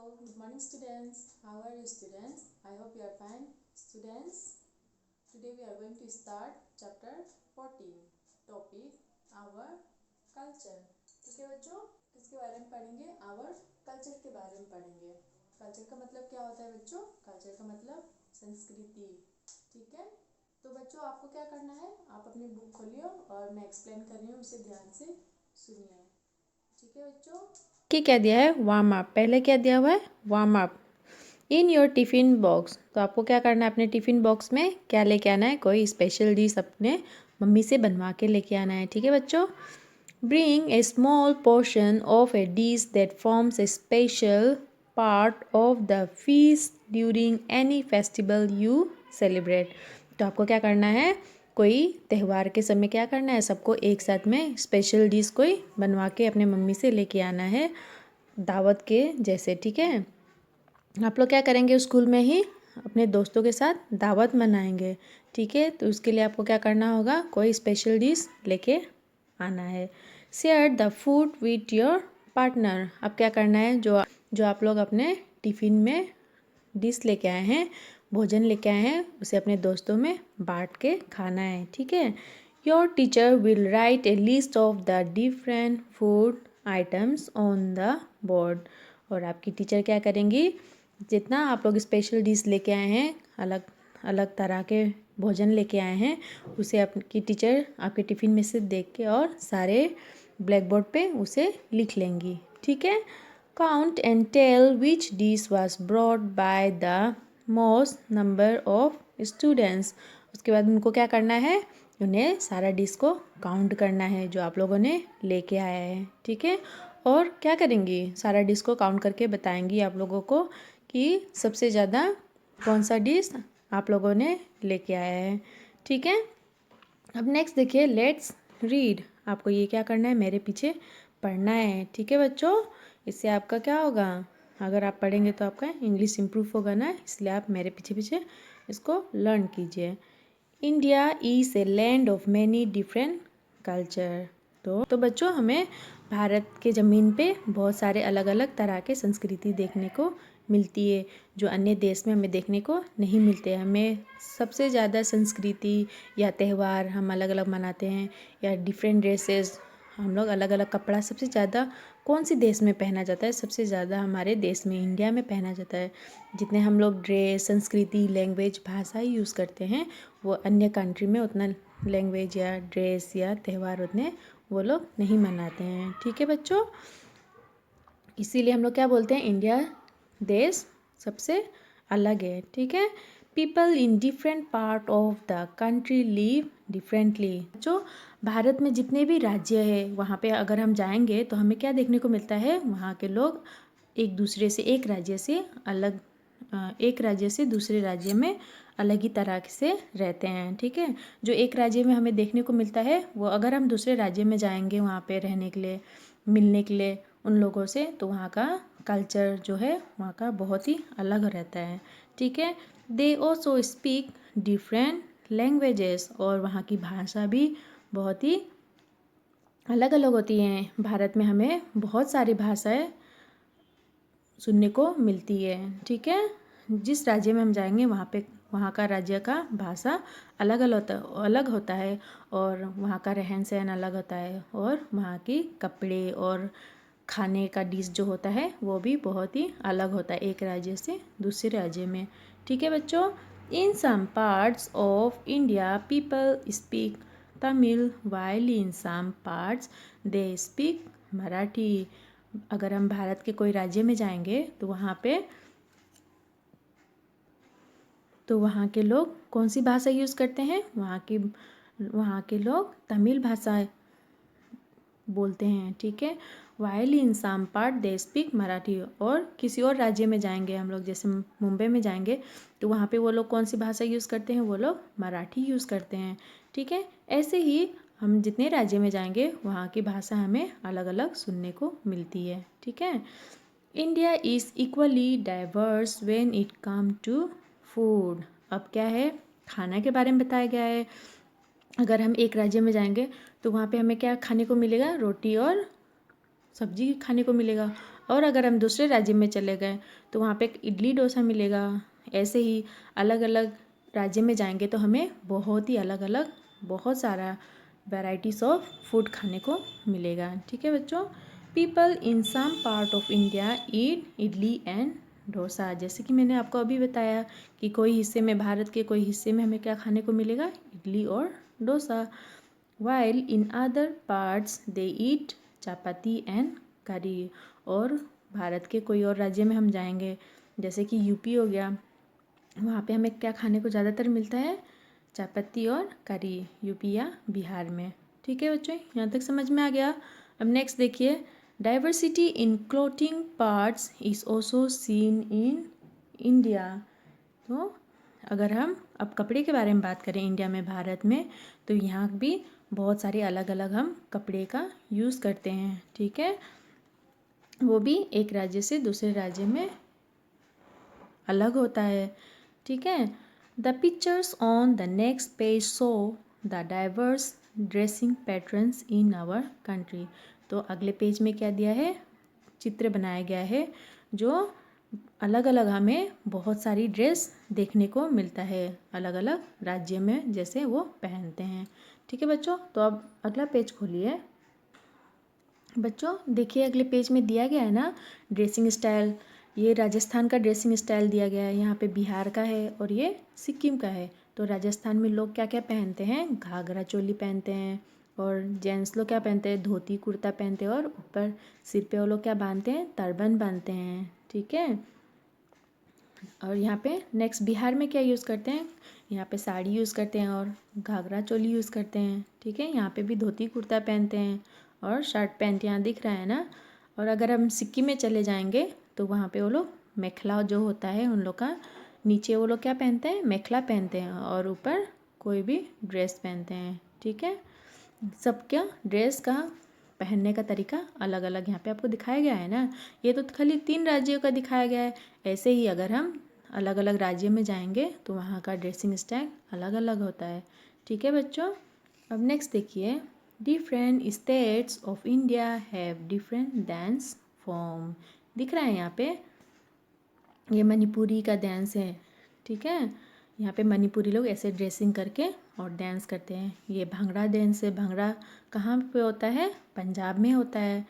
Good morning students. How are you students? I hope you are fine. Students, today we are going to start chapter 14. Topic our culture. ठीक है बच्चों, किसके बारे में पढ़ेंगे? Our culture के बारे में पढ़ेंगे. Culture का मतलब क्या होता है बच्चों? Culture का मतलब संस्कृति. ठीक है, तो बच्चों आपको क्या करना है, आप अपनी बुक खोलिए और मैं एक्सप्लेन कर रही हूँ, उसे ध्यान से सुनिए. ठीक है बच्चों, कि क्या दिया है वार्म अप। पहले क्या दिया हुआ है warm up in your tiffin box. तो आपको क्या करना है, अपने टिफ़िन बॉक्स में क्या लेके आना है, कोई स्पेशल डिश अपने मम्मी से बनवा के लेके आना है। ठीक है बच्चों, bring a small portion of A dish that forms a special part of the feast during any festival you celebrate. तो आपको क्या करना है, कोई त्यौहार के समय क्या करना है, सबको एक साथ में स्पेशल डिश कोई बनवा के अपने मम्मी से लेके आना है दावत के जैसे। ठीक है, आप लोग क्या करेंगे, स्कूल में ही अपने दोस्तों के साथ दावत मनाएंगे। ठीक है, तो उसके लिए आपको क्या करना होगा, कोई स्पेशल डिश लेके आना है। Share the food with your partner. अब क्या करना है, जो आप लोग अपने टिफ़िन में डिश लेके आए हैं, भोजन लेके आए हैं, उसे अपने दोस्तों में बांट के खाना है। ठीक है, your teacher will write A list of the different food items on the board. और आपकी टीचर क्या करेंगी, जितना आप लोग स्पेशल डिश लेके आए हैं, अलग अलग तरह के भोजन लेके आए हैं, उसे आपकी टीचर आपके टिफ़िन में से देख के और सारे ब्लैक बोर्ड पे उसे लिख लेंगी। ठीक है, count and tell which dish was brought by the most number of students. उसके बाद उनको क्या करना है, उन्हें सारा डिश को काउंट करना है जो आप लोगों ने लेके आया है। ठीक है, और क्या करेंगी, सारा डिश को काउंट करके बताएंगी आप लोगों को कि सबसे ज़्यादा कौन सा डिश आप लोगों ने लेके आया है। ठीक है, अब नेक्स्ट देखिए, लेट्स रीड। आपको ये क्या करना है, मेरे पीछे पढ़ना है। ठीक है बच्चों, इससे आपका क्या होगा, अगर आप पढ़ेंगे तो आपका इंग्लिश इम्प्रूव होगा ना, इसलिए आप मेरे पीछे पीछे इसको लर्न कीजिए। India is a land of many different culture. तो बच्चों, हमें भारत के ज़मीन पे बहुत सारे अलग अलग तरह के संस्कृति देखने को मिलती है, जो अन्य देश में हमें देखने को नहीं मिलते। हमें सबसे ज़्यादा संस्कृति या त्यौहार हम अलग अलग मनाते हैं, या डिफरेंट ड्रेसेस, हम लोग अलग अलग कपड़ा सबसे ज़्यादा कौन सी देश में पहना जाता है, सबसे ज़्यादा हमारे देश में इंडिया में पहना जाता है। जितने हम लोग ड्रेस, संस्कृति, लैंग्वेज, भाषा ही यूज़ करते हैं, वो अन्य कंट्री में उतना लैंग्वेज या ड्रेस या त्यौहार उतने वो लोग नहीं मनाते हैं। ठीक है बच्चों, इसीलिए हम लोग क्या बोलते हैं, इंडिया देश सबसे अलग है। ठीक है, people in different part of the country live differently. जो भारत में जितने भी राज्य है, वहाँ पे अगर हम जाएंगे तो हमें क्या देखने को मिलता है, वहाँ के लोग एक दूसरे से, एक राज्य से दूसरे राज्य में अलग ही तरह से रहते हैं। ठीक है, जो एक राज्य में हमें देखने को मिलता है, वो अगर हम दूसरे राज्य में जाएंगे वहाँ पे रहने के लिए, मिलने के लिए उन लोगों से, तो वहाँ का कल्चर जो है वहाँ का बहुत ही अलग रहता है। ठीक है, they also speak different languages. और वहाँ की भाषा भी बहुत ही अलग अलग होती हैं। भारत में हमें बहुत सारी भाषाएं सुनने को मिलती है। ठीक है, जिस राज्य में हम जाएंगे वहाँ का राज्य का भाषा अलग होता है, और वहाँ का रहन सहन अलग होता है, और वहाँ की कपड़े और खाने का डिश जो होता है वो भी बहुत ही अलग होता है एक राज्य से दूसरे राज्य में। ठीक है बच्चों, in some parts of India people speak Tamil while in some parts they speak Marathi. अगर हम भारत के कोई राज्य में जाएंगे तो वहाँ के लोग कौन सी भाषा यूज़ करते हैं, वहाँ के लोग तमिल भाषा बोलते हैं। ठीक है, while in some part they speak Marathi. और किसी और राज्य में जाएंगे हम लोग, जैसे मुंबई में जाएंगे, तो वहाँ पे वो लोग कौन सी भाषा यूज़ करते हैं, वो लोग मराठी यूज़ करते हैं। ठीक है, ऐसे ही हम जितने राज्य में जाएंगे वहाँ की भाषा हमें अलग अलग सुनने को मिलती है। ठीक है, India is equally diverse when it come to food. अब क्या है, खाना के बारे में बताया गया है। अगर हम एक राज्य में जाएंगे तो वहाँ पे हमें क्या खाने को मिलेगा, रोटी और सब्जी खाने को मिलेगा। और अगर हम दूसरे राज्य में चले गए तो वहाँ पे इडली डोसा मिलेगा। ऐसे ही अलग अलग राज्य में जाएंगे तो हमें बहुत ही अलग अलग बहुत सारा वैराइटीज़ ऑफ फूड खाने को मिलेगा। ठीक है बच्चों। People in some part of India eat idli and dosa. जैसे कि मैंने आपको अभी बताया कि कोई हिस्से में, भारत के कोई हिस्से में हमें क्या खाने को मिलेगा, इडली और dosa. While in other parts they eat chapati and करी। और भारत के कोई और राज्य में हम जाएंगे, जैसे कि यूपी हो गया, वहाँ पे हमें क्या खाने को ज़्यादातर मिलता है, चपाती और करी, यूपी या बिहार में। ठीक है बच्चों, यहाँ तक समझ में आ गया। अब नेक्स्ट देखिए, diversity in clothing parts is also seen in India. तो अगर हम अब कपड़े के बारे में बात करें इंडिया में, भारत में, तो यहाँ भी बहुत सारे अलग अलग हम कपड़े का यूज़ करते हैं। ठीक है, वो भी एक राज्य से दूसरे राज्य में अलग होता है। ठीक है। The pictures on the next page show the diverse dressing patterns in our country. तो अगले पेज में क्या दिया है, चित्र बनाया गया है जो अलग अलग हमें बहुत सारी ड्रेस देखने को मिलता है अलग अलग राज्य में, जैसे वो पहनते हैं। ठीक है बच्चों, तो अब अगला पेज खोलिए। बच्चों देखिए, अगले पेज में दिया गया है ना ड्रेसिंग स्टाइल। ये राजस्थान का ड्रेसिंग स्टाइल दिया गया है, यहाँ पे बिहार का है और ये सिक्किम का है। तो राजस्थान में लोग क्या क्या पहनते हैं, घाघरा चोली पहनते हैं, और जेंट्स लोग क्या पहनते हैं, धोती कुर्ता पहनते हैं, और ऊपर सिर पे वो लोग क्या बांधते हैं, टर्बन बांधते हैं। ठीक है। और यहाँ पे नेक्स्ट बिहार में क्या यूज़ करते हैं, यहाँ पे साड़ी यूज़ करते हैं और घाघरा चोली यूज़ करते हैं। ठीक है, यहाँ पे भी धोती कुर्ता पहनते हैं और शर्ट पैंट यहाँ दिख रहा है ना। और अगर हम सिक्किम में चले जाएंगे तो वहाँ पे वो लोग मेखला जो होता है उन लोग का, नीचे वो लोग क्या पहनते हैं, मेखला पहनते हैं, और ऊपर कोई भी ड्रेस पहनते हैं। ठीक है, सबका ड्रेस का पहनने का तरीका अलग अलग यहाँ पे आपको दिखाया गया है ना। ये तो खाली 3 राज्यों का दिखाया गया है। ऐसे ही अगर हम अलग अलग राज्य में जाएंगे तो वहाँ का ड्रेसिंग स्टाइल अलग अलग होता है। ठीक है बच्चों। अब नेक्स्ट देखिए, different states of India have different dance form. दिख रहा है यहाँ पे, ये मणिपुरी का डांस है। ठीक है, यहाँ पे मणिपुरी लोग ऐसे ड्रेसिंग करके और डांस करते हैं। ये भांगड़ा डांस है। भांगड़ा कहाँ पे होता है, पंजाब में होता है।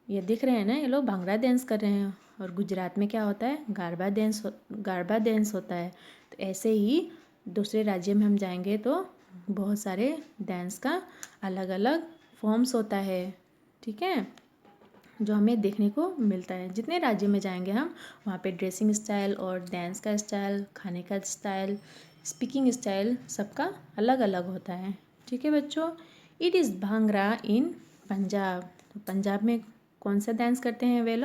ये दिख रहे हैं ना, ये लोग भांगड़ा डांस कर रहे हैं। और गुजरात में क्या होता है, गारबा डांस होता है। तो ऐसे ही दूसरे राज्य में हम जाएंगे तो बहुत सारे डांस का अलग अलग फॉर्म्स होता है। ठीक है, जो हमें देखने को मिलता है। जितने राज्य में जाएंगे हम, वहाँ पे ड्रेसिंग स्टाइल और डांस का स्टाइल, खाने का स्टाइल, स्पीकिंग स्टाइल सबका अलग अलग होता है। ठीक है बच्चों। इट इज़ भांगड़ा इन पंजाब। तो पंजाब में कौन सा डांस करते हैं वे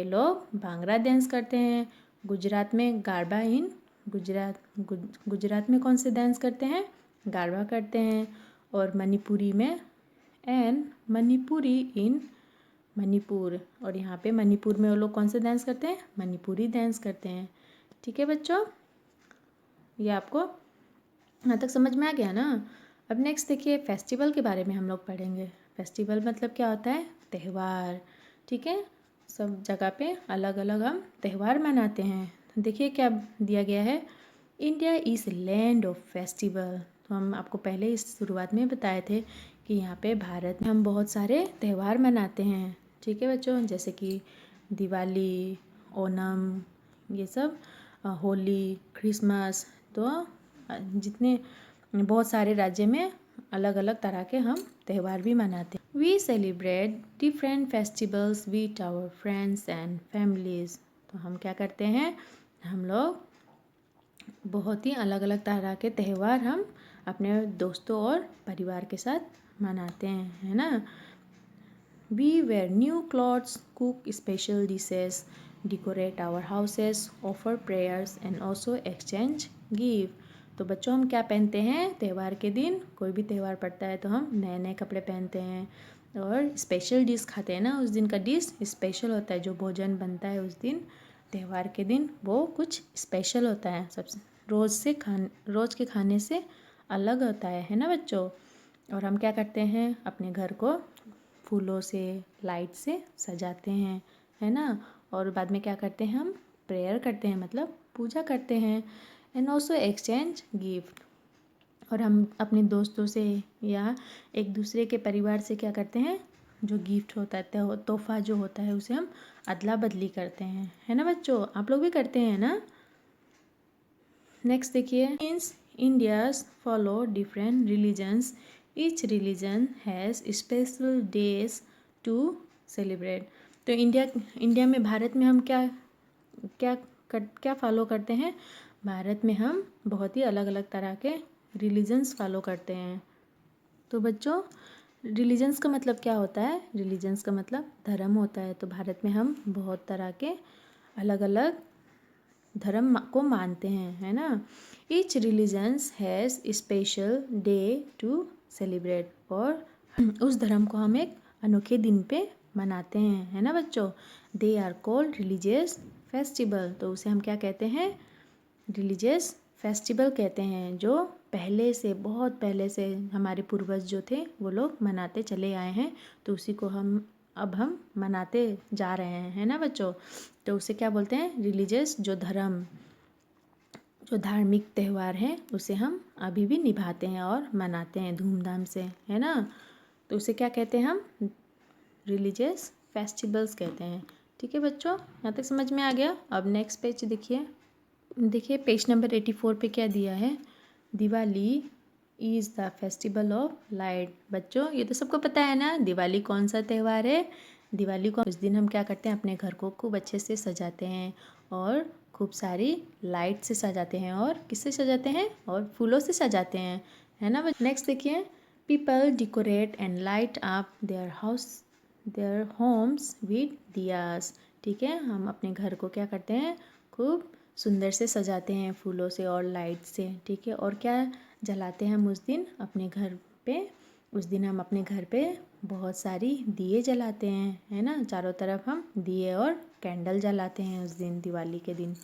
लोग भांगड़ा डांस करते हैं। गुजरात में गारबा इन गुजरात में कौन से डांस करते हैं, गारबा करते हैं। और मणिपुरी में मणिपुरी इन मणिपुर। और यहाँ पे मणिपुर में वो लोग कौन से डांस करते हैं, मणिपुरी डांस करते हैं। ठीक है बच्चों, ये आपको यहाँ तक समझ में आ गया ना। अब नेक्स्ट देखिए, फेस्टिवल के बारे में हम लोग पढ़ेंगे। फेस्टिवल मतलब क्या होता है, त्यौहार। ठीक है, सब जगह पे अलग अलग हम त्यौहार मनाते हैं। देखिए क्या दिया गया है, India is land of festival. तो हम आपको पहले इस शुरुआत में बताए थे कि यहाँ पे भारत में हम बहुत सारे त्यौहार मनाते हैं। ठीक है बच्चों, जैसे कि दिवाली, ओणम, ये सब, होली, क्रिसमस। तो जितने बहुत सारे राज्य में अलग अलग तरह के हम त्यौहार भी मनाते हैं। We celebrate different festivals with our friends and families. तो हम क्या करते हैं, हम लोग बहुत ही अलग अलग तरह के त्यौहार हम अपने दोस्तों और परिवार के साथ मनाते हैं, है ना। We wear new clothes, cook special dishes, decorate our houses, offer prayers and also exchange gift। तो बच्चों हम क्या पहनते हैं त्यौहार के दिन, कोई भी त्यौहार पड़ता है तो हम नए नए कपड़े पहनते हैं और स्पेशल डिश खाते हैं ना। उस दिन का डिश स्पेशल होता है, जो भोजन बनता है उस दिन त्यौहार के दिन वो कुछ स्पेशल होता है, सबसे रोज़ के खाने से अलग होता है ना बच्चों। और हम क्या करते हैं, अपने घर को फूलों से, लाइट से सजाते हैं, है ना। और बाद में क्या करते हैं, हम प्रेयर करते हैं, मतलब पूजा करते हैं। एंड ऑल्सो एक्सचेंज गिफ्ट, और हम अपने दोस्तों से या एक दूसरे के परिवार से क्या करते हैं, जो गिफ्ट होता है, तोहफा जो होता है, उसे हम अदला बदली करते हैं, है ना बच्चों। आप लोग भी करते हैं ना। नेक्स्ट देखिए, means India's follow different religions, each religion has special days to celebrate. तो इंडिया में, भारत में हम क्या क्या क्या फॉलो करते हैं। भारत में हम बहुत ही अलग अलग तरह के रिलीजन्स फॉलो करते हैं। तो बच्चों, रिलीजन्स का मतलब क्या होता है, रिलीजन्स का मतलब धर्म होता है। तो भारत में हम बहुत तरह के अलग अलग धर्म को मानते हैं, है ना। Each religions has special day to celebrate, और उस धर्म को हम एक अनोखे दिन पे मनाते हैं, है ना बच्चों। They are called religious festival, तो उसे हम क्या कहते हैं, रिलीजियस फेस्टिवल कहते हैं, जो पहले से, बहुत पहले से हमारे पूर्वज जो थे वो लोग मनाते चले आए हैं। तो उसी को हम मनाते जा रहे हैं, है ना बच्चों। तो उसे क्या बोलते हैं, रिलीजियस, जो धार्मिक त्यौहार है उसे हम अभी भी निभाते हैं और मनाते हैं धूमधाम से, है ना। तो उसे क्या कहते हैं, हम रिलीजियस फेस्टिवल्स कहते हैं। ठीक है बच्चों, यहाँ तक समझ में आ गया। अब नेक्स्ट पेज देखिए पेज नंबर 84 पे क्या दिया है, Diwali is the festival of light. बच्चों, ये तो सबको पता है ना, दिवाली कौन सा त्यौहार है। दिवाली को उस दिन हम क्या करते हैं, अपने घर को खूब अच्छे से सजाते हैं और खूब सारी लाइट से सजाते हैं, और किससे सजाते हैं, और फूलों से सजाते हैं, है ना। नेक्स्ट देखिए, people decorate and light up their homes with diyas. ठीक है, हम अपने घर को क्या करते हैं, खूब सुंदर से सजाते हैं फूलों से और लाइट से। ठीक है, और क्या जलाते हैं हम उस दिन अपने घर पे, उस दिन हम अपने घर पे बहुत सारी दिए जलाते हैं, है ना। चारों तरफ हम दिए और कैंडल जलाते हैं उस दिन, दिवाली के दिन।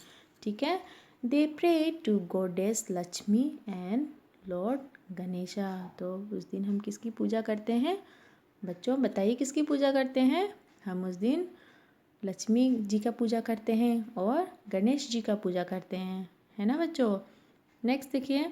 ठीक है, they pray to goddess Lakshmi and lord Ganesha. तो उस दिन हम किसकी पूजा करते हैं बच्चों, बताइए किसकी पूजा करते हैं। हम उस दिन लक्ष्मी जी का पूजा करते हैं और गणेश जी का पूजा करते हैं, है ना बच्चों। नेक्स्ट देखिए,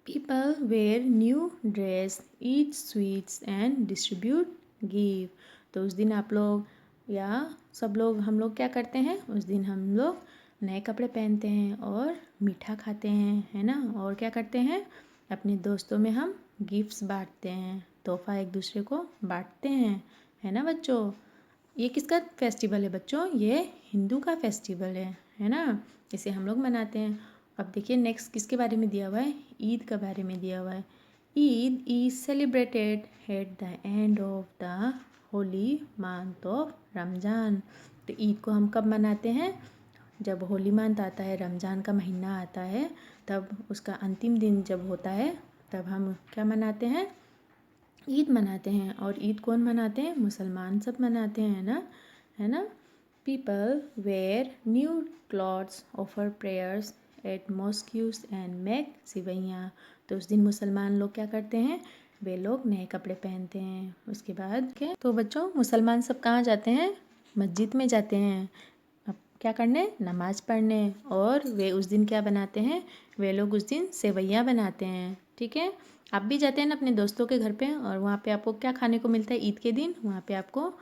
people wear new dress, eat sweets and distribute gift. तो उस दिन आप लोग या सब लोग, हम लोग क्या करते हैं, उस दिन हम लोग नए कपड़े पहनते हैं और मीठा खाते हैं, है ना। और क्या करते हैं, अपने दोस्तों में हम गिफ्ट्स बांटते हैं, तोहफा एक दूसरे को बांटते हैं, है ना बच्चों। ये किसका फेस्टिवल है बच्चों, ये हिंदू का फेस्टिवल है ना। इसे हम लोग मनाते हैं। अब देखिए नेक्स्ट किसके बारे में दिया हुआ है, ईद के बारे में दिया हुआ है। Eid is celebrated at the end of the Holi month of Ramzan. तो ईद को हम कब मनाते हैं, जब होली मंथ आता है, रमज़ान का महीना आता है, तब उसका अंतिम दिन जब होता है, तब हम क्या मनाते हैं, ईद मनाते हैं। और ईद कौन मनाते हैं, मुसलमान सब मनाते हैं ना, है ना। People wear new clothes, offer prayers at mosques and make sevaiyan. तो उस दिन मुसलमान लोग क्या करते हैं, वे लोग नए कपड़े पहनते हैं। उसके बाद क्या, तो बच्चों मुसलमान सब कहाँ जाते हैं, मस्जिद में जाते हैं, अब क्या करने, नमाज पढ़ने। और वे उस दिन क्या बनाते हैं, वे लोग उस दिन सेवैयाँ बनाते हैं। ठीक है, आप भी जाते हैं ना अपने दोस्तों के घर पे, और वहाँ पे आपको क्या खाने को मिलता है ईद के दिन, वहाँ पे आपको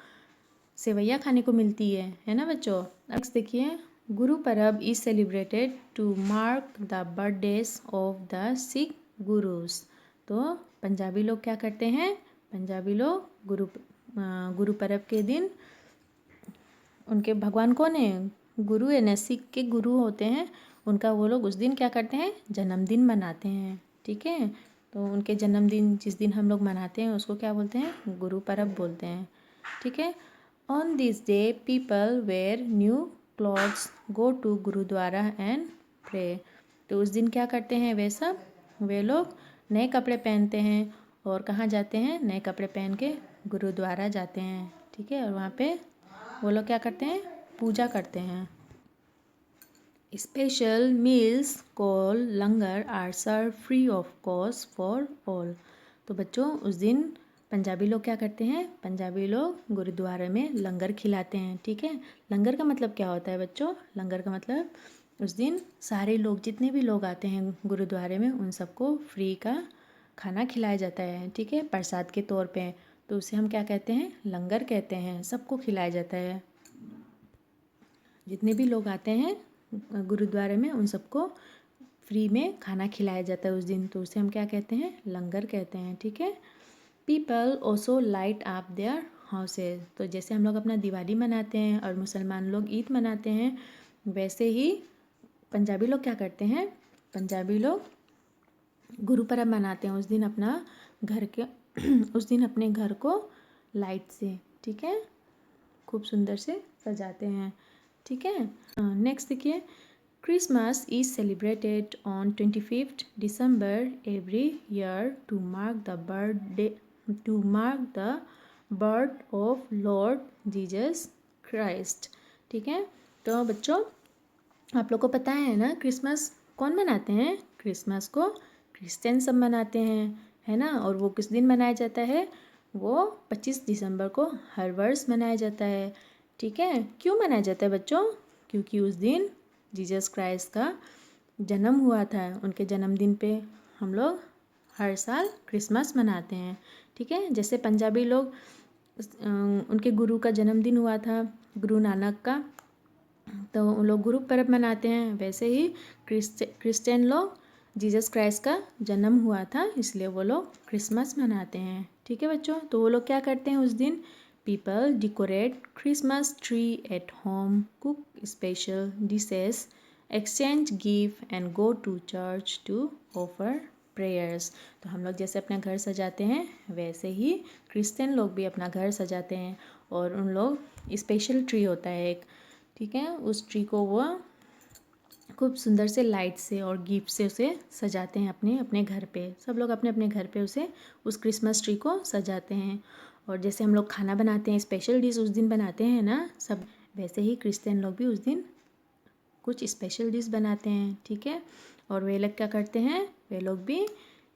सेवैयाँ खाने को मिलती है ना बच्चों। नेक्स्ट देखिए, Guru Parv is celebrated to mark the birthdays of the Sikh gurus. तो पंजाबी लोग क्या करते हैं, पंजाबी लोग गुरु पर्व के दिन, उनके भगवान कौन है, गुरु है ना, सिख के गुरु होते हैं उनका, वो लोग उस दिन क्या करते हैं, जन्मदिन मनाते हैं। ठीक है, तो उनके जन्मदिन जिस दिन हम लोग मनाते हैं उसको क्या बोलते हैं, गुरु पर्व बोलते हैं। ठीक है, on this day people wear new clothes, go to gurdwara and pray. तो उस दिन क्या करते हैं वे लोग नए कपड़े पहनते हैं और कहाँ जाते हैं, नए कपड़े पहन के गुरुद्वारा जाते हैं। ठीक है, और वहाँ पे वो लोग क्या करते हैं, पूजा करते हैं। Special meals call langar are serve free of cost for all. तो बच्चों उस दिन पंजाबी लोग क्या करते हैं, पंजाबी लोग गुरुद्वारे में लंगर खिलाते हैं। ठीक है, लंगर का मतलब क्या होता है बच्चों, लंगर का मतलब उस दिन सारे लोग, जितने भी लोग आते हैं गुरुद्वारे में, उन सबको फ्री का खाना खिलाया जाता है। ठीक है, प्रसाद के तौर पे, तो उसे हम क्या कहते हैं, लंगर कहते हैं। सबको खिलाया जाता है, जितने भी लोग आते हैं गुरुद्वारे में उन सबको फ्री में खाना खिलाया जाता है उस दिन, तो उसे हम क्या कहते हैं, लंगर कहते हैं। ठीक है, people also light up their houses, तो जैसे हम लोग अपना दिवाली मनाते हैं और मुसलमान लोग ईद मनाते हैं, वैसे ही पंजाबी लोग क्या करते हैं, पंजाबी लोग गुरु पर्व मनाते हैं। उस दिन अपना घर के उस दिन अपने घर को लाइट से, ठीक है, खूब सुंदर से सजाते हैं। ठीक है, नेक्स्ट देखिए, Christmas is celebrated on 25 December every year to mark the birth of Lord Jesus Christ. ठीक है, तो बच्चों आप लोग को पता है ना, क्रिसमस कौन मनाते हैं, क्रिसमस को क्रिश्चियन सब मनाते हैं, है ना। और वो किस दिन मनाया जाता है, वो 25 दिसंबर को हर वर्ष मनाया जाता है। ठीक है, क्यों मनाया जाता है बच्चों, क्योंकि उस दिन जीसस क्राइस्ट का जन्म हुआ था। उनके जन्मदिन पे हम लोग हर साल क्रिसमस मनाते हैं। ठीक है, जैसे पंजाबी लोग उनके गुरु का जन्मदिन हुआ था, गुरु नानक का, तो उन लोग गुरु पर्व मनाते हैं। वैसे ही क्रिश्चियन लोग जीसस क्राइस्ट का जन्म हुआ था, इसलिए वो लोग क्रिसमस मनाते हैं। ठीक है बच्चों, तो वो लोग क्या करते हैं उस दिन, people decorate Christmas tree at home, cook special dishes, exchange gift and go to church to offer prayers. तो हम लोग जैसे अपना घर सजाते हैं, वैसे ही क्रिश्चियन लोग भी अपना घर सजाते हैं, और उन लोग स्पेशल ट्री होता है एक, ठीक है, उस ट्री को वो खूब सुंदर से लाइट से और गिफ्ट से उसे सजाते हैं अपने अपने घर पे। सब लोग अपने अपने घर पे उसे, उस क्रिसमस ट्री को सजाते हैं। और जैसे हम लोग खाना बनाते हैं, स्पेशल डिश उस दिन बनाते हैं ना सब, वैसे ही क्रिश्चियन लोग भी उस दिन कुछ स्पेशल डिश बनाते हैं। ठीक है, और वे लोग क्या करते हैं, वे लोग भी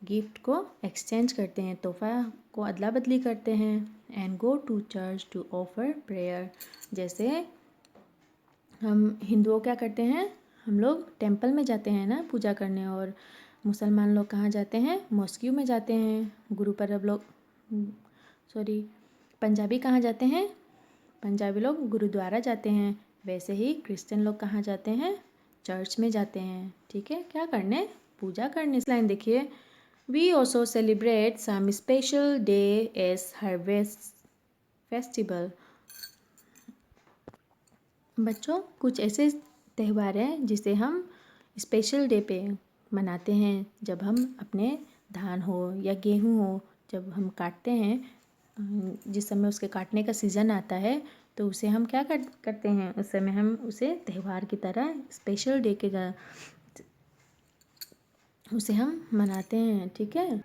गिफ्ट को एक्सचेंज करते हैं, तोहफा को अदला बदली करते हैं। And go to church to offer prayer, जैसे हम हिंदुओं क्या करते हैं, हम लोग टेंपल में जाते हैं ना पूजा करने, और मुसलमान लोग कहाँ जाते हैं, मॉस्क्यू में जाते हैं। गुरु पर्व लोग पंजाबी कहाँ जाते हैं, पंजाबी लोग गुरुद्वारा जाते हैं। वैसे ही क्रिश्चियन लोग कहाँ जाते हैं, चर्च में जाते हैं। ठीक है, क्या करने, पूजा करने। इस लाइन देखिए, we also celebrate some special day as harvest festival. बच्चों कुछ ऐसे त्यौहार हैं जिसे हम स्पेशल डे पे मनाते हैं, जब हम अपने धान हो या गेहूँ हो, जब हम काटते हैं, जिस समय उसके काटने का सीज़न आता है, तो उसे हम क्या करते हैं, उस समय हम उसे त्यौहार की तरह स्पेशल डे के उसे हम मनाते हैं। ठीक है,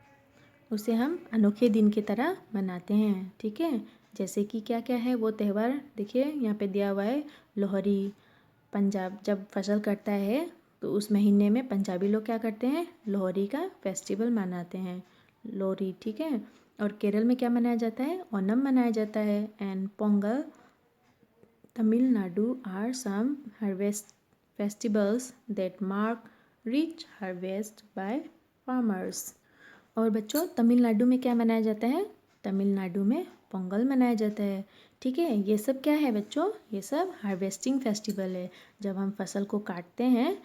उसे हम अनोखे दिन की तरह मनाते हैं। ठीक है, जैसे कि क्या क्या है वो त्यौहार, देखिए यहाँ पे दिया हुआ है। लोहड़ी, पंजाब जब फसल कटता है तो उस महीने में पंजाबी लोग क्या करते हैं, लोहड़ी का फेस्टिवल मनाते हैं, लोहड़ी। ठीक है, और केरल में क्या मनाया जाता है, ओनम मनाया जाता है। And Pongal, Tamil Nadu are some harvest festivals that mark rich harvest by farmers. और बच्चों तमिलनाडु में क्या मनाया जाता है, तमिलनाडु में पोंगल मनाया जाता है। ठीक है, ये सब क्या है बच्चों, ये सब हार्वेस्टिंग फेस्टिवल है। जब हम फसल को काटते हैं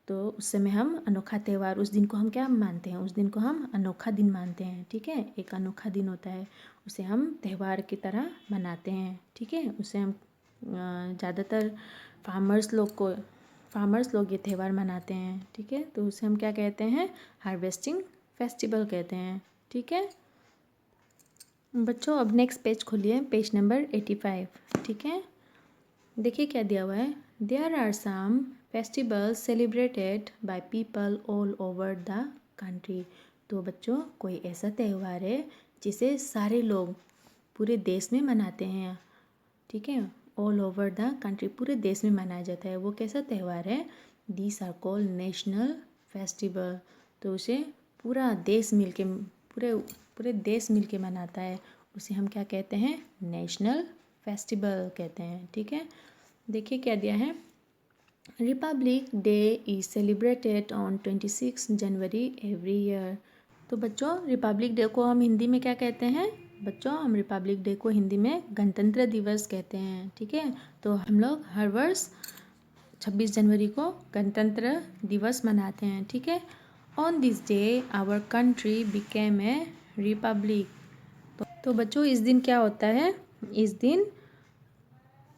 तो उस समय हम अनोखा त्यौहार, उस दिन को हम क्या मानते हैं, उस दिन को हम अनोखा दिन मानते हैं। ठीक है, एक अनोखा दिन होता है, उसे हम त्यौहार की तरह मनाते हैं। ठीक है, उसे हम ज़्यादातर फार्मर्स लोग ये त्यौहार मनाते हैं। ठीक है, तो उसे हम क्या कहते हैं, हार्वेस्टिंग फेस्टिवल कहते हैं। ठीक है बच्चों, अब नेक्स्ट पेज खोलिए, पेज नंबर 85। ठीक है, देखिए क्या दिया हुआ है, there are some festivals celebrated by people all over the country. तो बच्चों कोई ऐसा त्यौहार है जिसे सारे लोग पूरे देश में मनाते हैं। ठीक है, ऑल ओवर द कंट्री, पूरे देश में मनाया जाता है। वो कैसा त्यौहार है, these are called national festival. तो उसे पूरा देश मिलके पूरे देश मिलके मनाता है, उसे हम क्या कहते हैं, नेशनल फेस्टिवल कहते हैं। ठीक है, देखिए क्या दिया है, Republic day is celebrated on 26 January every year. तो बच्चों रिपब्लिक डे को हम हिंदी में क्या कहते हैं, बच्चों हम रिपब्लिक डे को हिंदी में गणतंत्र दिवस कहते हैं। ठीक है, तो हम लोग हर वर्ष 26 जनवरी को गणतंत्र दिवस मनाते हैं। ठीक है, on this day our country became a republic. तो बच्चों इस दिन क्या होता है,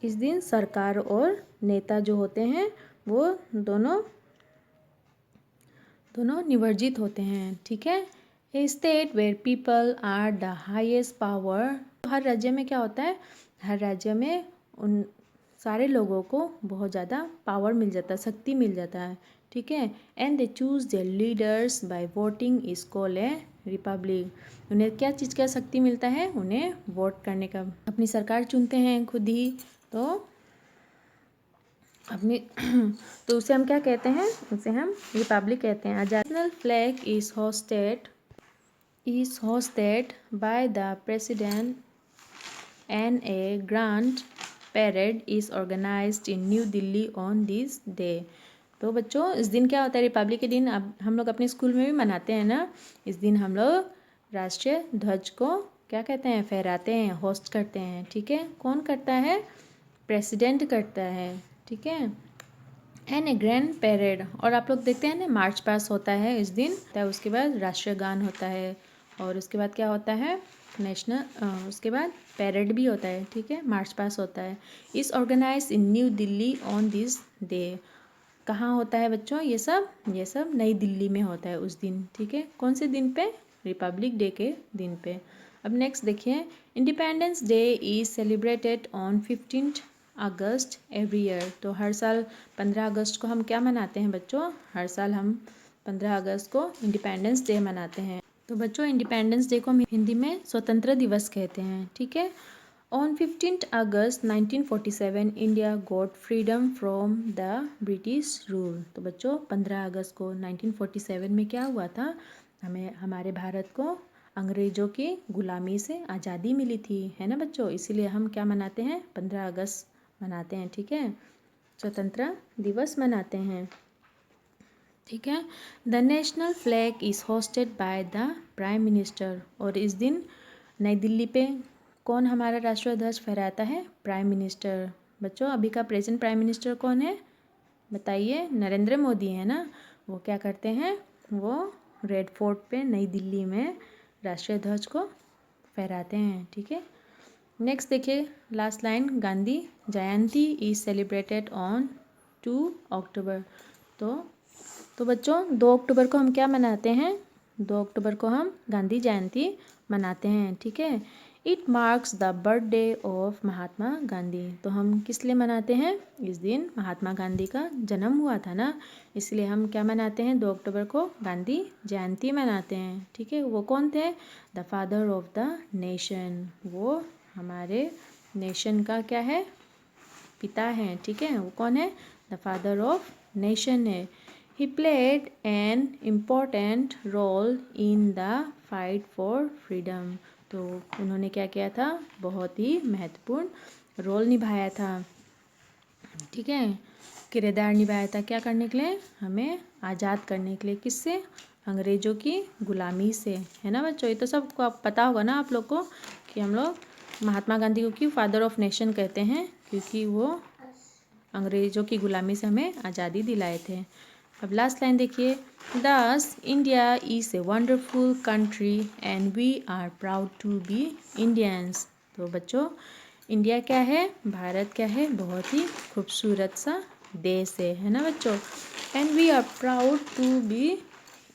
इस दिन सरकार और नेता जो होते हैं वो दोनों निवर्जित होते हैं। ठीक है, a state where people are the highest power. हर राज्य में क्या होता है, हर राज्य में उन सारे लोगों को बहुत ज़्यादा पावर मिल जाता है, शक्ति मिल जाता है। ठीक है, and they choose there leaders by voting is called a Republic. उन्हें क्या चीज़ का शक्ति मिलता है, उन्हें वोट करने का, अपनी सरकार चुनते हैं खुद ही, तो अपनी तो उसे हम क्या कहते हैं, उसे हम रिपब्लिक कहते हैं। National flag is hoisted by the president and a grand parade is organised in New Delhi on this day. तो बच्चों इस दिन क्या होता है, रिपब्लिक के दिन अब हम लोग अपने स्कूल में भी मनाते हैं ना, इस दिन हम लोग राष्ट्रीय ध्वज को क्या कहते हैं, फहराते हैं, होस्ट करते हैं। ठीक है, कौन करता है, प्रेसिडेंट करता है। ठीक है, एंड ए ग्रैंड पैरेड, और आप लोग देखते हैं ना मार्च पास होता है इस दिन, उसके बाद राष्ट्रीय गान होता है, और उसके बाद क्या होता है, उसके बाद पैरेड भी होता है। ठीक है, मार्च पास होता है। इस organise in New Delhi on this day. कहाँ होता है बच्चों ये सब नई दिल्ली में होता है उस दिन। ठीक है, कौन से दिन पे, रिपब्लिक डे के दिन पे। अब नेक्स्ट देखिए, independence day is celebrated on 15 August every year. तो हर साल 15 अगस्त को हम क्या मनाते हैं बच्चों, हर साल हम 15 अगस्त को इंडिपेंडेंस डे मनाते हैं। तो बच्चों इंडिपेंडेंस डे को हम हिंदी में स्वतंत्रता दिवस कहते हैं। ठीक है, on 15 August 1947 India got freedom from the British rule. तो बच्चों 15 अगस्त को 1947 में क्या हुआ था, हमें हमारे भारत को अंग्रेज़ों की गुलामी से आज़ादी मिली थी, है ना बच्चों। इसीलिए हम क्या मनाते हैं, 15 अगस्त मनाते हैं। ठीक है, स्वतंत्रता दिवस मनाते हैं। ठीक है, the national flag is hosted by the prime minister. और इस दिन नई दिल्ली पे कौन हमारा राष्ट्रीय ध्वज फहराता है, प्राइम मिनिस्टर। बच्चों अभी का प्रेजेंट प्राइम मिनिस्टर कौन है, बताइए, नरेंद्र मोदी है ना। वो क्या करते हैं, वो रेड फोर्ट पे नई दिल्ली में राष्ट्रीय ध्वज को फहराते हैं। ठीक है, नेक्स्ट देखिए last line, Gandhi Jayanti is celebrated on 2 अक्टूबर। तो बच्चों 2 अक्टूबर को हम क्या मनाते हैं, 2 अक्टूबर को हम गांधी जयंती मनाते हैं। ठीक है, it marks the birthday of Mahatma Gandhi. तो हम किस लिए मनाते हैं, इस दिन महात्मा गांधी का जन्म हुआ था ना, इसलिए हम क्या मनाते हैं, 2 अक्टूबर को गांधी जयंती मनाते हैं। ठीक है, वो कौन थे, the father of the nation. वो हमारे नेशन का क्या है, पिता हैं। ठीक है, वो कौन है, द फादर ऑफ नेशन है। He played an important role in the fight for freedom. तो उन्होंने क्या किया था, बहुत ही महत्वपूर्ण रोल निभाया था। ठीक है, किरदार निभाया था, क्या करने के लिए, हमें आज़ाद करने के लिए, किससे, अंग्रेज़ों की गुलामी से, है ना बच्चों। ये तो सबको आप पता होगा ना आप लोग को, कि हम लोग महात्मा गांधी को क्यों फादर ऑफ नेशन कहते हैं, क्योंकि वो अंग्रेज़ों की गुलामी से हमें आज़ादी दिलाए थे। अब लास्ट लाइन देखिए, this India is a wonderful country and we are proud to be Indians. तो बच्चों इंडिया क्या है, भारत क्या है, बहुत ही खूबसूरत सा देश है ना बच्चों। And we are proud to be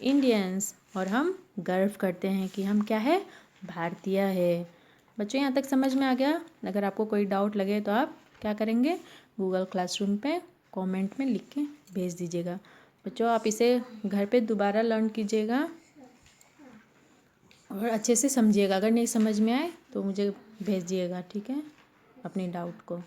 Indians, और हम गर्व करते हैं कि हम क्या है, भारतीय है। बच्चों यहाँ तक समझ में आ गया। अगर आपको कोई डाउट लगे तो आप क्या करेंगे, गूगल क्लासरूम पे कमेंट में लिख के भेज दीजिएगा। बच्चों आप इसे घर पे दोबारा लर्न कीजिएगा और अच्छे से समझिएगा। अगर नहीं समझ में आए तो मुझे भेज दिएगा, ठीक है, अपने डाउट को।